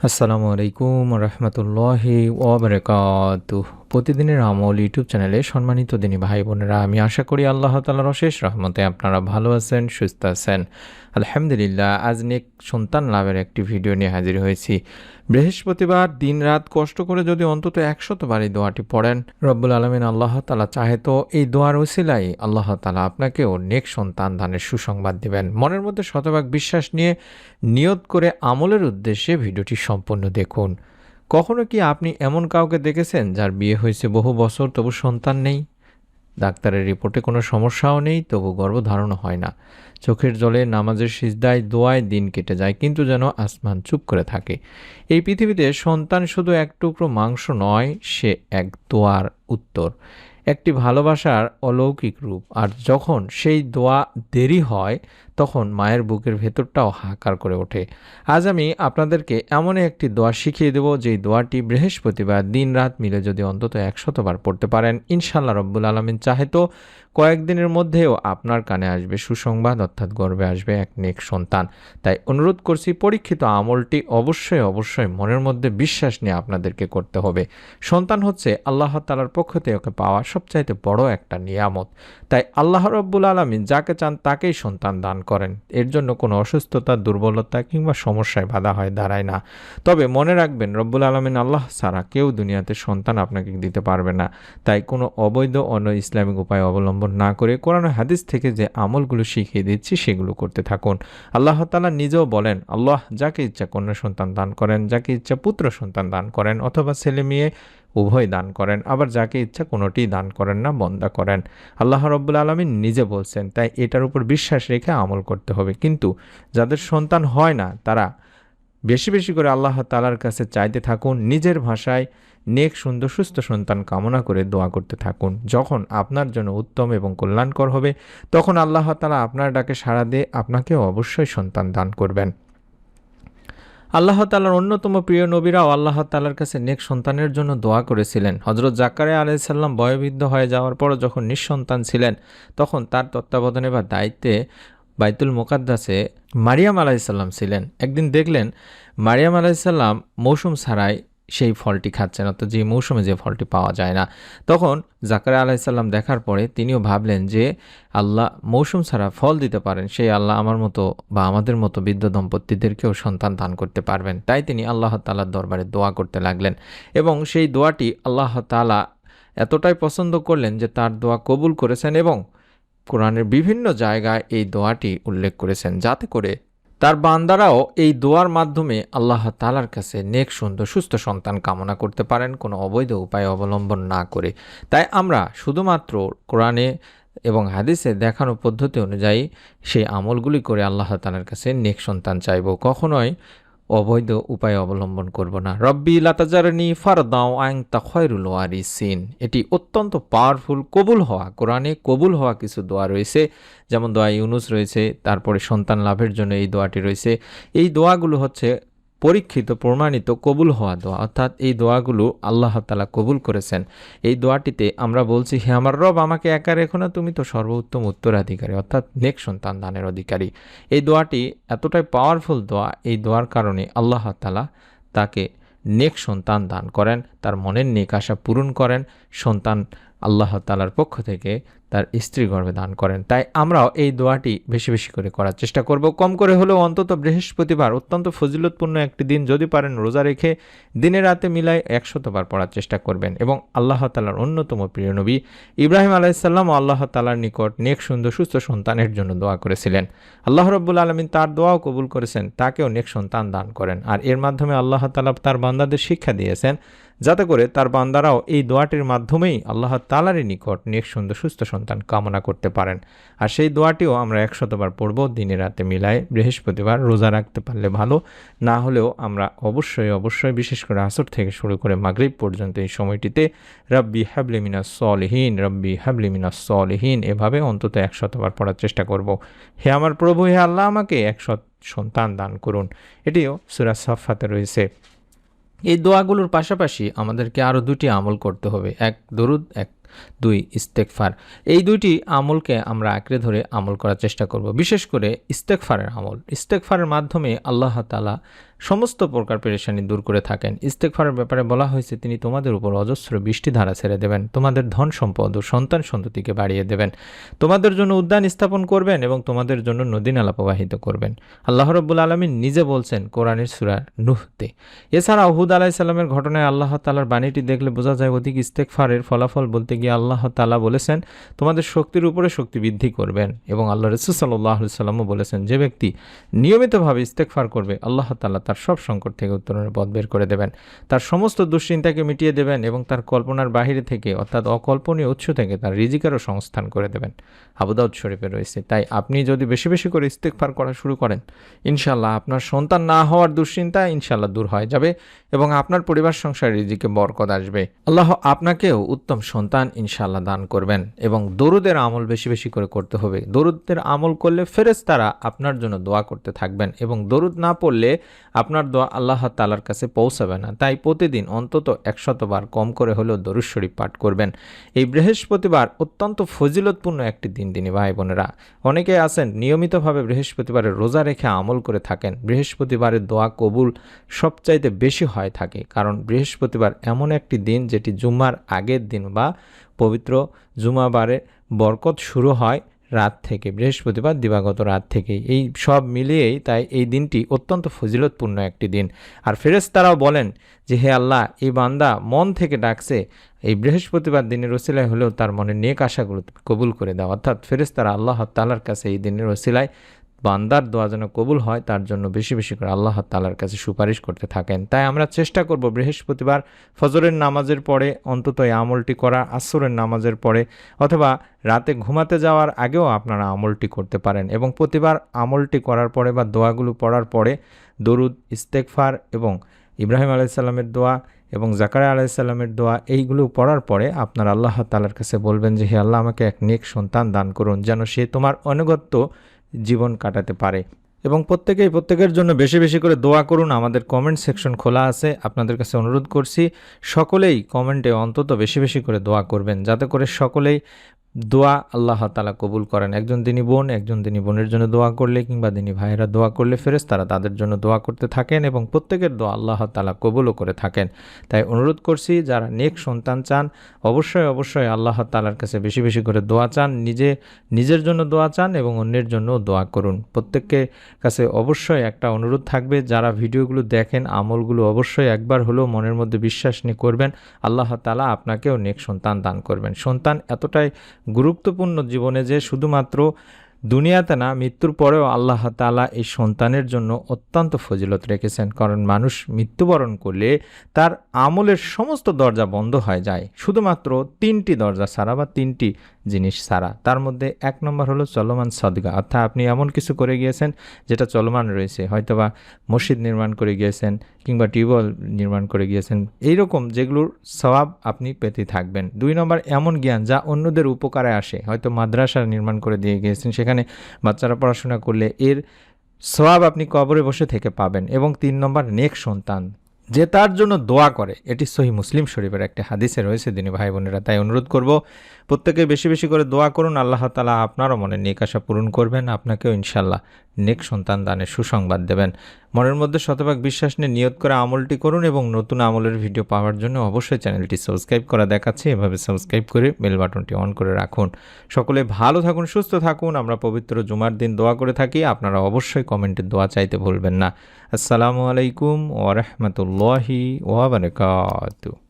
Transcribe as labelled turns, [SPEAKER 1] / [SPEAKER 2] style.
[SPEAKER 1] আসসালামু আলাইকুম রহমতুল্লাহি ওয়াবারাকাতুহ। প্রতিদিনের আমল ইউটিউব চ্যানেলে সম্মানিত দিনী ভাই বোনেরা, আমি আশা করি আল্লাহ তাআলার অশেষ রহমতে আপনারা ভালো আছেন, সুস্থ আছেন। আলহামদুলিল্লাহ, আজ নেক সন্তান লাভের একটি ভিডিও নিয়ে হাজির হয়েছি। বৃহস্পতিবার দিন রাত কষ্ট করে যদি অন্তত 100 বার এই দোয়াটি পড়েন, রব্বুল আলমিন আল্লাহ তাআলা চাহে তো এই দোয়ার ওসিলায় আল্লাহ তাআলা আপনাকেও নেক সন্তান দানের সুসংবাদ দিবেন। মনের মধ্যে শতভাগ বিশ্বাস নিয়ে নিয়ত করে আমলের উদ্দেশ্যে ভিডিওটি সম্পূর্ণ দেখুন। কখনো কি আপনি এমন কাউকে দেখেছেন যার বিয়ে হয়েছে বহু বছর তবু সন্তান নেই? ডাক্তারের রিপোর্টে কোনো সমস্যাও নেই, তবু গর্ভধারণ হয় না। চোখের জলে, নামাজের সিজদায়, দোয়ায় দিন কেটে যায়, কিন্তু যেন আসমান চুপ করে থাকে। এই পৃথিবীতে সন্তান শুধু এক টুকরো মাংস নয়, সে এক দোয়ার উত্তর, একটি ভালোবাসার অলৌকিক রূপ। আর যখন সেই দোয়া দেরি হয়, তখন মায়ের বুকের ভেতরটাও হাহাকার করে ওঠে। আজ আমি আপনাদেরকে এমন একটি দোয়া শিখিয়ে দেব, যেই দোয়াটি বৃহস্পতিবার দিন রাত মিলে যদি অন্তত 100 বার পড়তে পারেন, ইনশাআল্লাহ রব্বুল আলামিন চাহে তো কয়েকদিনের মধ্যেও আপনার কানে আসবে সুসংবাদ, অর্থাৎ গর্ভে আসবে এক নেক সন্তান। তাই অনুরোধ করছি, পরীক্ষিত আমলটি অবশ্যই মনের মধ্যে বিশ্বাস নিয়ে আপনাদেরকে করতে হবে। সন্তান হচ্ছে আল্লাহ তাআলার পক্ষ থেকে পাওয়া সবচাইতে বড় একটা নিয়ামত। তাই আল্লাহ রব্বুল আলামিন যাকে চান তাকেই সন্তান দান করেন। এর জন্য কোনো অসুস্থতা, দুর্বলতা কিংবা সমস্যায় বাধা হয় দাঁড়ায় না। তবে মনে রাখবেন, রব্বুল আলামিন আল্লাহ ছাড়া কেউ দুনিয়াতে সন্তান আপনাকে দিতে পারবে না। তাই কোনো অবৈধ অন্য ইসলামিক উপায় অবলম্বন না করে কোরআন ও হাদিস থেকে যে আমলগুলো শিখিয়ে দিচ্ছি সেগুলো করতে থাকুন। আল্লাহ তাআলা নিজেও বলেন, আল্লাহ যাকে ইচ্ছা কন্যা সন্তান দান করেন, যাকে ইচ্ছা পুত্র সন্তান দান করেন, অথবা ছেলে মেয়ে উভয় দান করেন, আবার যাকে ইচ্ছা কোনোটিই দান করেন না, বন্দা করেন। আল্লাহ রব্বুল আলামিন নিজে বলছেন। তাই এটার উপর বিশ্বাস রেখে আমল করতে হবে। কিন্তু যাদের সন্তান হয় না, তারা বেশি বেশি করে আল্লাহ তাআলার কাছে চাইতে থাকুন। নিজের ভাষায় নেক, সুন্দর, সুস্থ সন্তান কামনা করে দোয়া করতে থাকুন। যখন আপনার জন্য উত্তম এবং কল্যাণকর হবে, তখন আল্লাহ তাআলা আপনার ডাকে সাড়া দিয়ে আপনাকেও অবশ্যই সন্তান দান করবেন। আল্লাহ তাআলার অন্যতম প্রিয় নবীরাও আল্লাহ তাআলার কাছে নেক সন্তানের জন্য দোয়া করেছিলেন। হযরত জাকারিয়া আলাইহিস সালাম বয়োবৃদ্ধ হয়ে যাওয়ার পর যখন নিঃসন্তান ছিলেন, তখন তার তত্ত্বাবধানে বা দায়িত্বে বাইতুল মুকাদ্দাসে মারিয়াম আলাইহিস সালাম ছিলেন। একদিন দেখলেন মারিয়াম আলাইহিস সালাম মৌসুম ছাড়াই সেই ফলটি খাচ্ছেন, অর্থাৎ যে মৌসুমে যে ফলটি পাওয়া যায় না। তখন জাকারিয়া আলাইহিস সালাম দেখার পরে তিনিও ভাবলেন যে আল্লাহ মৌসুম ছাড়া ফল দিতে পারেন, সেই আল্লাহ আমার মতো বা আমাদের মতো বৃদ্ধ দম্পতিদেরকেও সন্তান দান করতে পারবেন। তাই তিনি আল্লাহ তাআলার দরবারে দোয়া করতে লাগলেন, এবং সেই দোয়াটি আল্লাহ তাআলা এতটাই পছন্দ করলেন যে তার দোয়া কবুল করেছেন, এবং কোরআনের বিভিন্ন জায়গায় এই দোয়াটি উল্লেখ করেছেন, যাতে করে তার বান্দারাও এই দোয়ার মাধ্যমে আল্লাহ তাআলার কাছে নেক, সুন্দর, সুস্থ সন্তান কামনা করতে পারেন, কোনো অবৈধ উপায় অবলম্বন না করে। তাই আমরা শুধুমাত্র কোরআনে এবং হাদিসে দেখানো পদ্ধতি অনুযায়ী সেই আমলগুলি করে আল্লাহ তাআলার কাছে নেক সন্তান চাইব, কখনোই অবৈধ উপায় অবলম্বন করব না। রব্বি লা তাজারনি ফারদাও আনতা খায়রুল ওয়ারিসিন, এটি অত্যন্ত পাওয়ারফুল, কবুল হওয়া, কোরআনে কবুল হওয়া কিছু দোয়া রয়েছে। যেমন দোয়া ইউনুস রয়েছে, তারপরে সন্তান লাভের জন্য এই দোয়াটি রয়েছে। এই দোয়াগুলো হচ্ছে পরীক্ষিত, প্রমাণিত, কবুল হওয়া দোয়া, অর্থাৎ এই দোয়াগুলো আল্লাহ তাআলা কবুল করেছেন। এই দোয়াটিতে আমরা বলছি, হে আমার রব, আমাকে একা রেখো না, তুমি তো সর্বোত্তম উত্তরাধিকারী, অর্থাৎ নেক সন্তান দানের অধিকারী। এই দোয়াটি এতটাই পাওয়ারফুল দোয়া, এই দোয়ার কারণে আল্লাহ তাআলা তাকে নেক সন্তান দান করেন, তার মনের নেক আশা পূরণ করেন, সন্তান আল্লাহ তাআলার পক্ষ থেকে তার স্ত্রী গর্ভে দান করেন। তাই আমরাও এই দোয়াটি বেশি বেশি করে করার চেষ্টা করব। কম করে হলেও অন্তত বৃহস্পতিবার, অত্যন্ত ফজিলতপূর্ণ একটি দিন, যদি পারেন রোজা রেখে দিনে রাতে মিলাই 100 বার পড়ার চেষ্টা করবেন। এবং আল্লাহ তাআলার অন্যতম প্রিয় নবী ইব্রাহিম আলাইহিস সালাম আল্লাহ তাআলার নিকট নেক, সুন্দর, সুস্থ সন্তানের জন্য দোয়া করেছিলেন। আল্লাহ রাব্বুল আলামিন তার দোয়াও কবুল করেছেন, তাকেও নেক সন্তান দান করেন। আর এর মাধ্যমে আল্লাহ তাআলা তার বান্দাদের শিক্ষা দিয়েছেন, যাতে করে তার বান্দারাও এই দোয়াটির মাধ্যমেই আল্লাহ তাআলারই নিকট নেক, সুন্দর, সুস্থ সন্তান কামনা করতে পারেন। আর সেই দোয়াটিও আমরা 100 বার পড়ব দিনে রাতে মিলায়। বৃহস্পতিবার রোজা রাখতে পারলে ভালো, না হলেও আমরা অবশ্যই বিশেষ করে আসর থেকে শুরু করে মাগরিব পর্যন্ত এই সময়টিতে রব্বি হাবলি মিনাস সলিহিন, রব্বি হাবলি মিনাস সলিহিন এভাবে অন্তত 100 বার পড়ার চেষ্টা করব। হে আমার প্রভু, হে আল্লাহ, আমাকে 100 সন্তান দান করুন। এটিও সূরা সাফফাতে রয়েছে। এই দোয়াগুলোর পাশাপাশি আমাদেরকে আরও দুটি আমল করতে হবে, এক দরুদ, এক 2 ইস্তেগফার। এই দুইটি আমলকে আমরা আঁকড়ে ধরে আমল করার চেষ্টা করব। বিশেষ করে ইস্তেগফারের আমল। ইস্তেগফারের মাধ্যমে আল্লাহ তাআলা সমস্ত প্রকার পেরেশানি দূর করে থাকেন। ইস্তেগফারের ব্যাপারে বলা হয়েছে তিনি তোমাদের উপর অজস্র বৃষ্টিধারা ছেড়ে দেবেন, তোমাদের ধন সম্পদ ও সন্তান সন্ততিকে বাড়িয়ে দেবেন, তোমাদের জন্য উদ্যান স্থাপন করবেন এবং তোমাদের জন্য নদী নালা প্রবাহিত করবেন। আল্লাহ রাব্বুল আলামিন নিজে বলছেন কোরআনের সূরা নূহতে। এছাড়া হুদ আলাইহিস সালামের ঘটনায় আল্লাহ তাআলার বাণীটি দেখলে বোঝা যায় অধিক ইস্তেগফারের ফলাফল বলতে গিয়ে আল্লাহ তাআলা বলেছেন তোমাদের শক্তির উপরে শক্তি বৃদ্ধি করবেন, এবং আল্লাহ রাসূল সাল্লাল্লাহু আলাইহি সাল্লামও বলেছেন যে ব্যক্তি নিয়মিতভাবে ইস্তেগফার করবে আল্লাহ তাআলা তার সব সংকট থেকে উত্তরণের পথ বের করে দেবেন, তার সমস্ত দুশ্চিন্তাকে মিটিয়ে দেবেন এবং তার কল্পনার বাহিরে থেকে অর্থাৎ অকল্পনীয় উৎস থেকে তার রিজিকেরও সংস্থান করে দেবেন। আবু দাউদ শরীফে রয়েছে। তাই আপনি যদি বেশি বেশি করে ইস্তেগফার করা শুরু করেন, ইনশাআল্লাহ আপনার সন্তান না হওয়ার দুশ্চিন্তা ইনশাআল্লাহ দূর হয়ে যাবে এবং আপনার পরিবার সংসার রিজিকে বরকত আসবে। আল্লাহ আপনাকেও উত্তম সন্তান ইনশাআল্লাহ দান করবেন। এবং দরুদের আমল বেশি বেশি করে করতে হবে। দরুদের আমল করলে ফেরেশতারা আপনার জন্য দোয়া করতে থাকবেন এবং দরুদ না পড়লে আপনার দোয়া আল্লাহ তাআলার কাছে পৌঁছাবে না। তাই প্রতিদিন অন্তত 100 বার কম করে হলেও দরুদ শরীফ পাঠ করবেন। এই বৃহস্পতিবার অত্যন্ত ফজিলতপূর্ণ একটি দিন দিনী ভাই বোনেরা। অনেকে আছেন নিয়মিতভাবে বৃহস্পতিবারের রোজা রেখে আমল করে থাকেন। বৃহস্পতিবারের দোয়া কবুল সবচাইতে বেশি হয় থাকে, কারণ বৃহস্পতিবার এমন একটি দিন যেটি জুম্মার আগের দিন বা পবিত্র জুমাবারে বরকত শুরু হয় রাত থেকে, বৃহস্পতিবার দিবাগত রাত থেকেই। এই সব মিলিয়েই তাই এই দিনটি অত্যন্ত ফজিলতপূর্ণ একটি দিন। আর ফেরেশতারাও বলেন যে হে আল্লাহ, এই বান্দা মন থেকে ডাকছে, এই বৃহস্পতিবার দিনের ওসিলায় হলেও তার মনের নেক আশাগুলো কবুল করে দাও। অর্থাৎ ফেরেশতারা আল্লাহ তাআলার কাছে এই দিনের ওসিলায় বান্দার দোয়া যেন কবুল হয় তার জন্য বেশি বেশি করে আল্লাহ তাআলার কাছে সুপারিশ করতে থাকেন। তাই আমরা চেষ্টা করব বৃহস্পতিবার ফজরের নামাজের পরে অন্তত এই আমলটি করা, আসরের নামাজের পরে অথবা রাতে ঘুমাতে যাওয়ার আগেও আপনারা আমলটি করতে পারেন। এবং প্রতিবার আমলটি করার পরে বা দোয়াগুলো পড়ার পরে দরুদ, ইস্তেগফার এবং ইব্রাহিম আলাইহিস সালামের দোয়া এবং জাকারিয়া আলাইহিস সালামের দোয়া এইগুলো পড়ার পরে আপনার আল্লাহ তাআলার কাছে বলবেন যে হে আল্লাহ, আমাকে এক নেক সন্তান দান করুন যেন সে তোমার অনুগত্য জীবন কাটাতে পারে। এবং প্রত্যেকের জন্য বেশি বেশি করে দোয়া করুন। আমাদের কমেন্ট সেকশন খোলা আছে, আপনাদের কাছে অনুরোধ করছি সকলেই কমেন্টে অন্তত বেশি বেশি করে দোয়া করবেন, যাতে করে সকলেই দোয়া আল্লাহ তাআলা কবুল করেন। একজন দিনী বোনের জন্য দোয়া করলে কিংবা দিনী ভাইয়েরা দোয়া করলে ফেরেশতারা তাদের জন্য দোয়া করতে থাকেন এবং প্রত্যেকের দোয়া আল্লাহ তাআলা কবুলও করে থাকেন। তাই অনুরোধ করছি যারা নেক সন্তান চান অবশ্যই আল্লাহ তাআলার কাছে বেশি বেশি করে দোয়া চান, নিজের জন্য দোয়া চান এবং অন্যের জন্য দোয়া করুন। প্রত্যেকের কাছে অবশ্যই একটা অনুরোধ থাকবে, যারা ভিডিওগুলো দেখেন আমলগুলো অবশ্যই একবার হলেও মনের মধ্যে বিশ্বাস নিয়ে করবেন, আল্লাহ তাআলা আপনাকেও নেক সন্তান দান করবেন। সন্তান এতটাই গুরুত্বপূর্ণ জীবনে যে শুধুমাত্র দুনিয়াতে না, মৃত্যুর পরেও আল্লাহ তাআলা এই সন্তানের জন্য অত্যন্ত ফজিলত রেখেছেন। কারণ মানুষ মৃত্যুবরণ করলে তার আমলের সমস্ত দরজা বন্ধ হয়ে যায় শুধুমাত্র 3টি দরজা ছাড়া বা 3টি জিনিস ছাড়া। তার মধ্যে 1 নম্বর হলো চলমান সদকা, অর্থাৎ আপনি এমন কিছু করে গিয়েছেন যেটা চলমান রয়েছে, হয়তোবা মসজিদ নির্মাণ করে গিয়েছেন কিংবা টিউবওয়েল নির্মাণ করে গিয়েছেন, এইরকম যেগুলোর সওয়াব আপনি পেতে থাকবেন। 2 নম্বর এমন জ্ঞান যা অন্যদের উপকারে আসে, হয়তো মাদ্রাসা নির্মাণ করে দিয়ে গিয়েছেন, সেখানে বাচ্চারা পড়াশোনা করলে এর সওয়াব আপনি কবরে বসে থেকে পাবেন। এবং 3 নম্বর নেক সন্তান যে তার জন্য দোয়া করে, এটি সহিহ মুসলিম শরীফের একটা হাদিসে রয়েছে দিনী ভাই বোনেরা। তাই অনুরোধ করব প্রত্যেকে বেশি বেশি করে দোয়া করুন, আল্লাহ তাআলা আপনারও মনের নেক আশা পূরণ করবেন, আপনাকেও ইনশাআল্লাহ নেক সন্তান দানের সুসংবাদ দেবেন। মনের মধ্যে শতভাগ বিশ্বাস নিয়ে নিয়ত করে আমলটি করুন এবং নতুন আমলের ভিডিও পাওয়ার জন্য অবশ্যই চ্যানেলটি সাবস্ক্রাইব করা দেখাচ্ছে, এভাবে সাবস্ক্রাইব করে বেল বাটনটি অন করে রাখুন। সকলে ভালো থাকুন, সুস্থ থাকুন। আমরা পবিত্র জুমার দিন দোয়া করে থাকি, আপনারা অবশ্যই কমেন্টে দোয়া চাইতে ভুলবেন না। আসসালামু আলাইকুম ওয়া রাহমাতুল্লাহি ওয়া বারাকাতুহু।